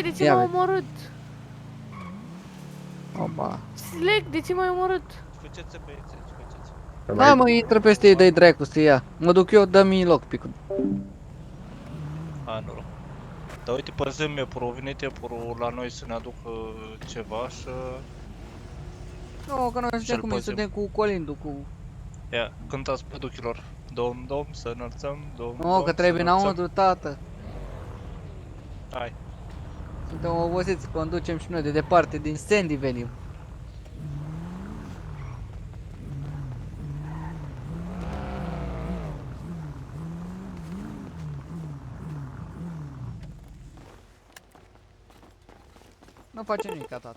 Băi, de ce Ia m-ai vezi. omorât? Opa. Slec, de ce m-ai omorât? Scuceți-se băieți, scuceți. Da, mă, intră peste ei, dă-i dracu să ia. Mă duc eu, dă-mi loc, picul. A, noroc. Dar uite, pe zi mi-a provenit iepurul la noi să ne aducă ceva și... Nu, că noi suntem Și-l cum e, păzim. suntem cu Colindu, cu... Ia, cântați păduchilor. Dom, dom, să înălțăm, dom, Nu, dom, că să trebuie înălțăm. înăuntru, tată. Hai. Suntem obosiți, conducem și noi de departe, din Sandy venim. Nu face nimic, tată.